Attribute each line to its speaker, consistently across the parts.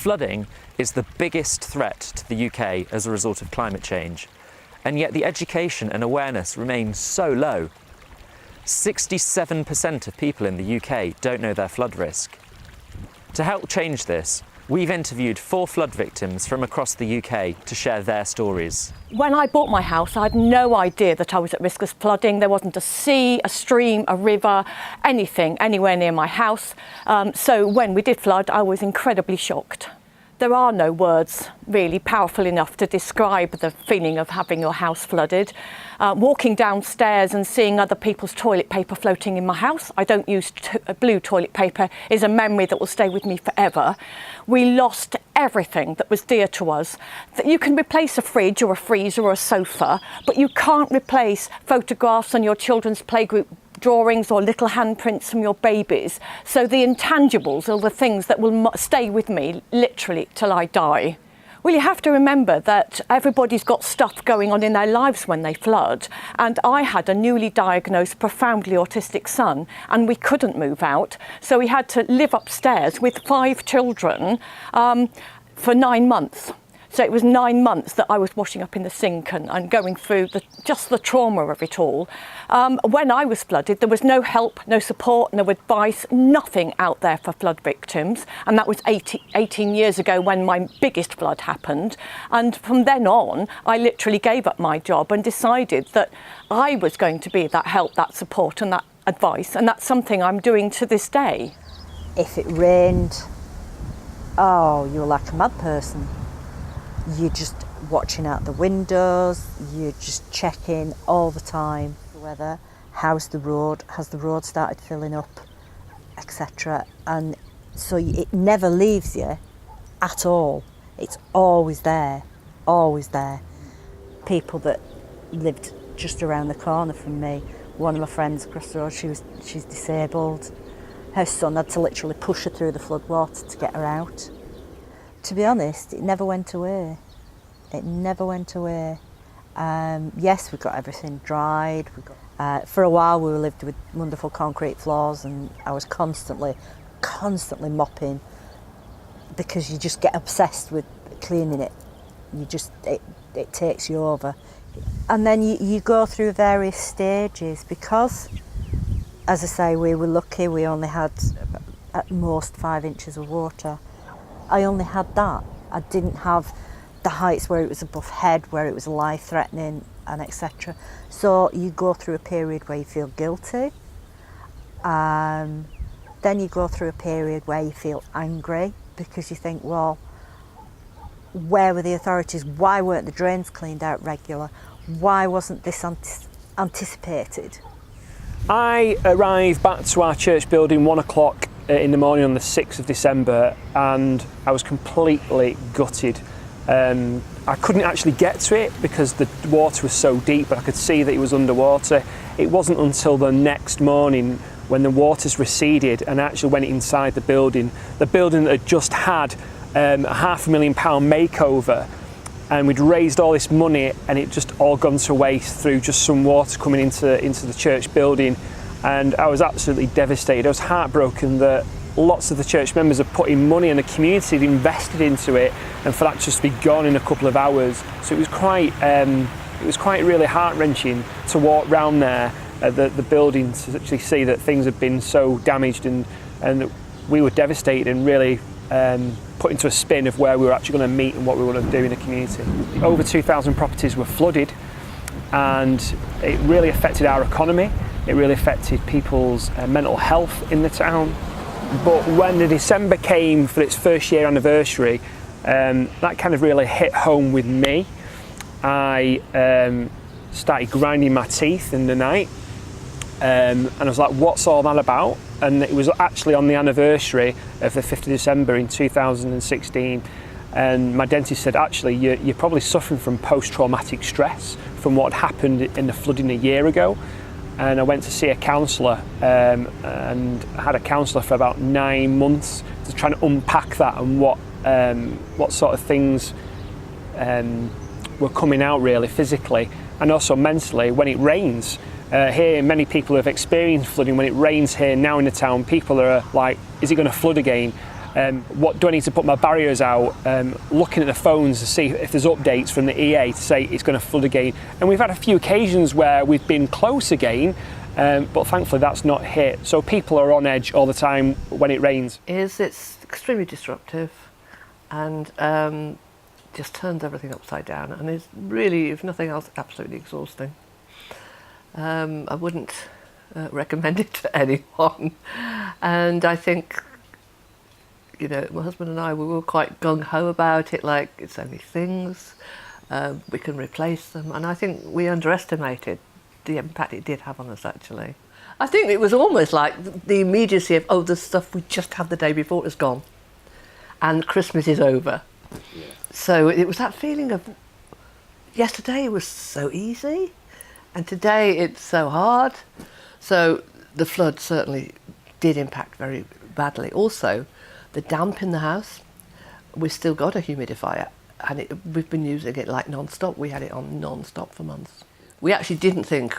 Speaker 1: Flooding is the biggest threat to the UK as a result of climate change, and yet the education and awareness remain so low. 67% of people in the UK don't know their flood risk. To help change this, we've interviewed 4 flood victims from across the UK to share their stories.
Speaker 2: When I bought my house, I had no idea that I was at risk of flooding. There wasn't a sea, a stream, a river, anything anywhere near my house. So when we did flood, I was incredibly shocked. There are no words really powerful enough to describe the feeling of having your house flooded. Walking downstairs and seeing other people's toilet paper floating in my house, I don't use blue toilet paper, is a memory that will stay with me forever. We lost everything that was dear to us. That you can replace a fridge or a freezer or a sofa, but you can't replace photographs on your children's playgroup drawings or little handprints from your babies. So the intangibles are the things that will stay with me literally till I die. Well, you have to remember that everybody's got stuff going on in their lives when they flood. And I had a newly diagnosed, profoundly autistic son, and we couldn't move out. So we had to live upstairs with 5 children for 9 months. So it was 9 months that I was washing up in the sink and going through just the trauma of it all. When I was flooded, there was no help, no support, no advice, nothing out there for flood victims. And that was 18 years ago when my biggest flood happened. And from then on, I literally gave up my job and decided that I was going to be that help, that support and that advice. And that's something I'm doing to this day.
Speaker 3: If it rained, oh, you were like a mad person. You're just watching out the windows, you're just checking all the time the weather, how's the road, has the road started filling up, etc. And so it never leaves you at all. It's always there, always there. People that lived just around the corner from me, one of my friends across the road, she's disabled. Her son had to literally push her through the floodwater to get her out. To be honest, it never went away. It never went away. Yes, we got everything dried. For a while we lived with wonderful concrete floors and I was constantly mopping because you just get obsessed with cleaning it. It takes you over. And then you go through various stages because, as I say, we were lucky. We only had at most 5 inches of water. I only had that. I didn't have the heights where it was above head, where it was life-threatening, and etc. So you go through a period where you feel guilty. Then you go through a period where you feel angry because you think, well, where were the authorities? Why weren't the drains cleaned out regular? Why wasn't this anticipated?
Speaker 4: I arrived back to our church building 1 o'clock in the morning on the 6th of December and I was completely gutted. I couldn't actually get to it because the water was so deep, but I could see that it was underwater. It wasn't until the next morning when the waters receded and actually went inside the building that had just had a £500,000 makeover, and we'd raised all this money and it just all gone to waste through just some water coming into the church building. And I was absolutely devastated. I was heartbroken that lots of the church members had put in money and the community had invested into it, and for that just to be gone in a couple of hours. So it was quite really heart-wrenching to walk round there at the building to actually see that things had been so damaged and that we were devastated and really put into a spin of where we were actually going to meet and what we were going to do in the community. Over 2,000 properties were flooded and it really affected our economy. It really affected people's mental health in the town. But when the December came for its first year anniversary, that kind of really hit home with me. I started grinding my teeth in the night and I was like, what's all that about? And it was actually on the anniversary of the 5th of December in 2016. And my dentist said, actually, you're probably suffering from post-traumatic stress from what happened in the flooding a year ago. And I went to see a counsellor and I had a counsellor for about 9 months to try and unpack that and what sort of things were coming out really physically and also mentally when it rains. Here, many people have experienced flooding. When it rains here now in the town, people are like, is it going to flood again? What do I need to put my barriers out? Looking at the phones to see if there's updates from the EA to say it's going to flood again. And we've had a few occasions where we've been close again, but thankfully that's not hit. So people are on edge all the time when it rains.
Speaker 5: It's extremely disruptive and just turns everything upside down, and is really, if nothing else, absolutely exhausting. I wouldn't recommend it to anyone, and I think, you know, my husband and I, we were quite gung-ho about it, like it's only things, we can replace them, and I think we underestimated the impact it did have on us actually. I think it was almost like the immediacy of, oh, the stuff we just had the day before is gone and Christmas is over. Yeah. So it was that feeling of yesterday was so easy and today it's so hard. So the flood certainly did impact very badly. Also, the damp in the house, we've still got a humidifier and we've been using it like non-stop. We had it on non-stop for months. We actually didn't think,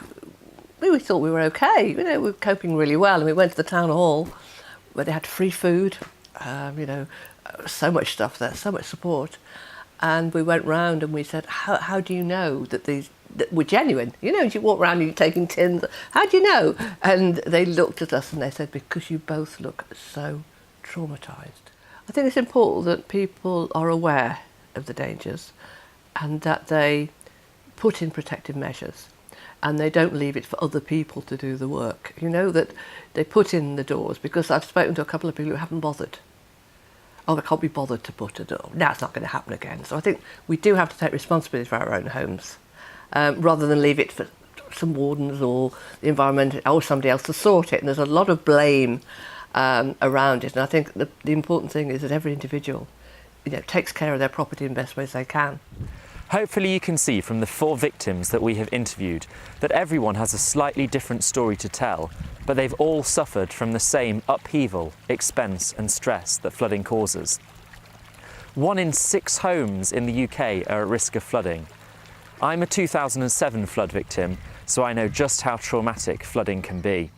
Speaker 5: we thought we were okay, you know, we were coping really well, and we went to the town hall where they had free food, you know, so much stuff there, so much support, and we went round and we said, how do you know that these that we're genuine? You know, you walk around and you're taking tins, how do you know? And they looked at us and they said, because you both look so traumatised. I think it's important that people are aware of the dangers and that they put in protective measures and they don't leave it for other people to do the work. You know, that they put in the doors, because I've spoken to a couple of people who haven't bothered. Oh, they can't be bothered to put a door. Now it's not going to happen again. So I think we do have to take responsibility for our own homes, rather than leave it for some wardens or the environment or somebody else to sort it. And there's a lot of blame around it. And I think the important thing is that every individual, you know, takes care of their property in the best ways they can.
Speaker 1: Hopefully you can see from the 4 victims that we have interviewed that everyone has a slightly different story to tell, but they've all suffered from the same upheaval, expense and stress that flooding causes. 1 in 6 homes in the UK are at risk of flooding. I'm a 2007 flood victim, so I know just how traumatic flooding can be.